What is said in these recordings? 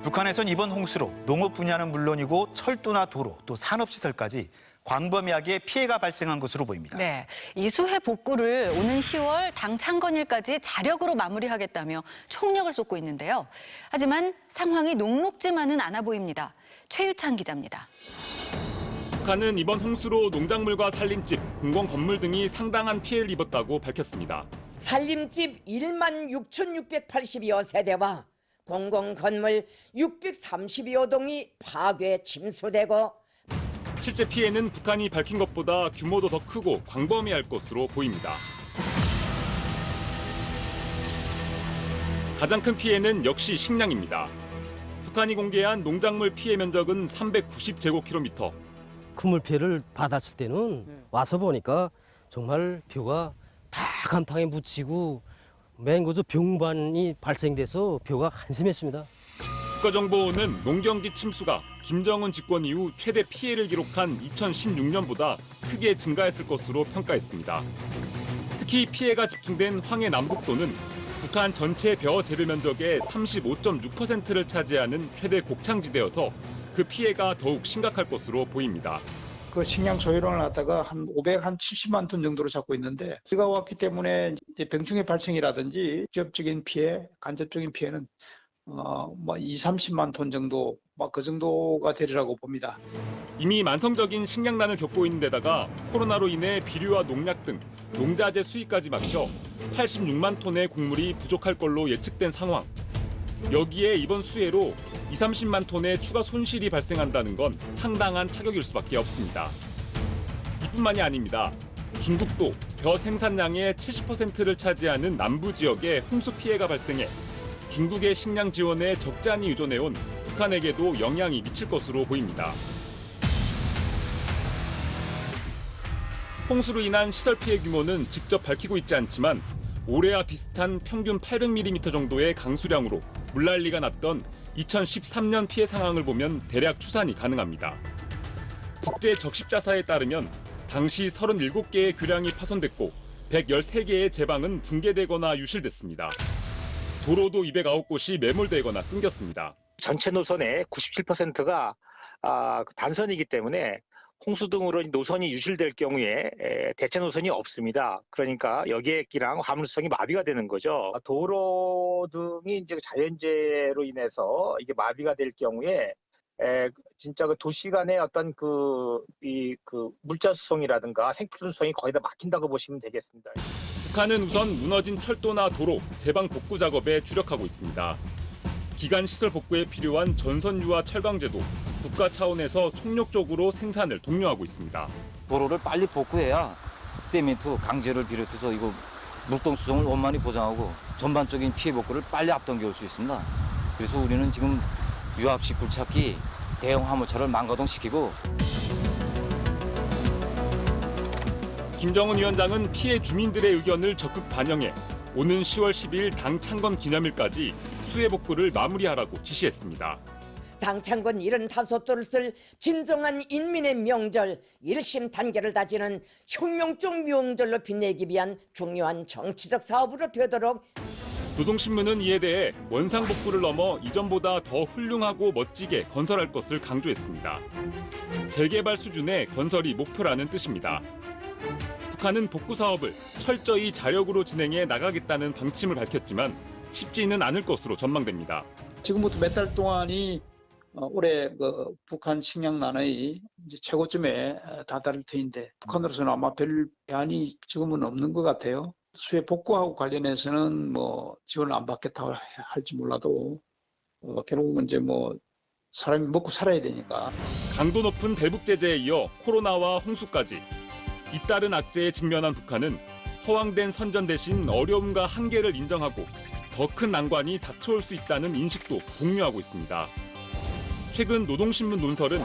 북한에선 이번 홍수로 농업 분야는 물론이고 철도나 도로, 또 산업시설까지 광범위하게 피해가 발생한 것으로 보입니다. 네, 이 수해 복구를 오는 10월 당 창건일까지 자력으로 마무리하겠다며 총력을 쏟고 있는데요. 하지만 상황이 녹록지만은 않아 보입니다. 최유찬 기자입니다. 북한은 이번 홍수로 농작물과 살림집, 공공 건물 등이 상당한 피해를 입었다고 밝혔습니다. 살림집 1만 6,680여 세대와 공공건물 632여 동이 파괴 침수되고 실제 피해는 북한이 밝힌 것보다 규모도 더 크고 광범위할 것으로 보입니다. 가장 큰 피해는 역시 식량입니다. 북한이 공개한 농작물 피해 면적은 390제곱킬로미터. 그물 피해를 받았을 때는 와서 보니까 정말 벼가 다 감탕에 묻히고 맹고조 병반이 발생돼서 벼가 한심했습니다. 국가정보원은 농경지 침수가 김정은 집권 이후 최대 피해를 기록한 2016년보다 크게 증가했을 것으로 평가했습니다. 특히 피해가 집중된 황해 남북도는 북한 전체 벼 재배 면적의 35.6%를 차지하는 최대 곡창지대여서 그 피해가 더욱 심각할 것으로 보입니다. 그 식량 소요량을 갖다가 한 570만 톤 정도로 잡고 있는데 비가 왔기 때문에 이제 병충해 발생이라든지 직접적인 피해, 간접적인 피해는 30만 톤 정도 그 정도가 되리라고 봅니다. 이미 만성적인 식량난을 겪고 있는 데다가 코로나로 인해 비료와 농약 등 농자재 수입까지 막혀 86만 톤의 곡물이 부족할 걸로 예측된 상황. 여기에 이번 수해로 30만 톤의 추가 손실이 발생한다는 건 상당한 타격일 수밖에 없습니다. 이뿐만이 아닙니다. 중국도 벼 생산량의 70%를 차지하는 남부 지역에 홍수 피해가 발생해 중국의 식량 지원에 적잖이 의존해온 북한에게도 영향이 미칠 것으로 보입니다. 홍수로 인한 시설 피해 규모는 직접 밝히고 있지 않지만 올해와 비슷한 평균 800mm 정도의 강수량으로 물난리가 났던 2013년 피해 상황을 보면 대략 추산이 가능합니다. 국제적십자사에 따르면 당시 37개의 교량이 파손됐고 113개의 제방은 붕괴되거나 유실됐습니다. 도로도 209곳이 매몰되거나 끊겼습니다. 전체 노선의 97%가 단선이기 때문에 홍수 등으로 노선이 유실될 경우에 대체 노선이 없습니다. 그러니까 여객기랑 화물성이 마비가 되는 거죠. 도로 등이 이제 자연재해로 인해서 이게 마비가 될 경우에 진짜 그 도시 간의 어떤 그 물자 수송이라든가 생필품 수송이 거의 다 막힌다고 보시면 되겠습니다. 북한은 우선 무너진 철도나 도로, 제방 복구 작업에 주력하고 있습니다. 기간 시설 복구에 필요한 전선유와 철강제도 국가 차원에서 총력적으로 생산을 독려하고 있습니다. 도로를 빨리 복구해야 세멘트, 강제를 비롯해서 이거 물동 수송을 원만히 보장하고 전반적인 피해 복구를 빨리 앞당겨올 수 있습니다. 그래서 우리는 지금 유압식 굴착기, 대형 화물차를 망가동시키고 김정은 위원장은 피해 주민들의 의견을 적극 반영해 오는 10월 10일 당 창건 기념일까지 수해 복구를 마무리하라고 지시했습니다. 당 창건 75도를 쓸 진정한 인민의 명절, 일심 단계를 다지는 혁명적 명절로 빛내기 위한 중요한 정치적 사업으로 되도록 노동신문은 이에 대해 원상복구를 넘어 이전보다 더 훌륭하고 멋지게 건설할 것을 강조했습니다. 재개발 수준의 건설이 목표라는 뜻입니다. 북한은 복구 사업을 철저히 자력으로 진행해 나가겠다는 방침을 밝혔지만 쉽지는 않을 것으로 전망됩니다. 지금부터 몇 달 동안이 올해 북한 식량난의 이제 최고점에 다다를 터인데 북한으로서는 아마 별 대안이 지금은 없는 것 같아요. 수해 복구하고 관련해서는 지원을 안 받겠다고 할지 몰라도 결국은 이제 사람이 먹고 살아야 되니까. 강도 높은 대북 제재에 이어 코로나와 홍수까지 잇따른 악재에 직면한 북한은 허황된 선전 대신 어려움과 한계를 인정하고 더 큰 난관이 닥쳐올 수 있다는 인식도 공유하고 있습니다. 최근 노동신문 논설은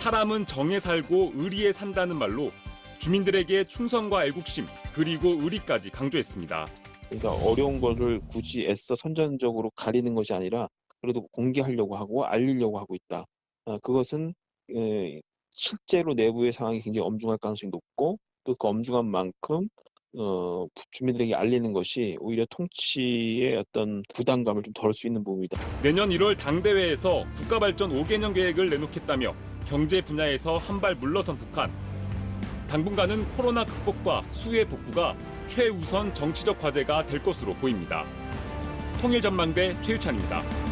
사람은 정에 살고 의리에 산다는 말로 주민들에게 충성과 애국심 그리고 의리까지 강조했습니다. 그러니까 어려운 거를 굳이 애써 선전적으로 가리는 것이 아니라 그래도 공개하려고 하고 알리려고 하고 있다. 그것은 실제로 내부의 상황이 굉장히 엄중할 가능성이 높고 또 그 엄중한 만큼 주민들에게 알리는 것이 오히려 통치의 어떤 부담감을 좀 덜 수 있는 부분이다. 내년 1월 당대회에서 국가발전 5개년 계획을 내놓겠다며 경제 분야에서 한 발 물러선 북한. 당분간은 코로나 극복과 수해 복구가 최우선 정치적 과제가 될 것으로 보입니다. 통일전망대 최유찬입니다.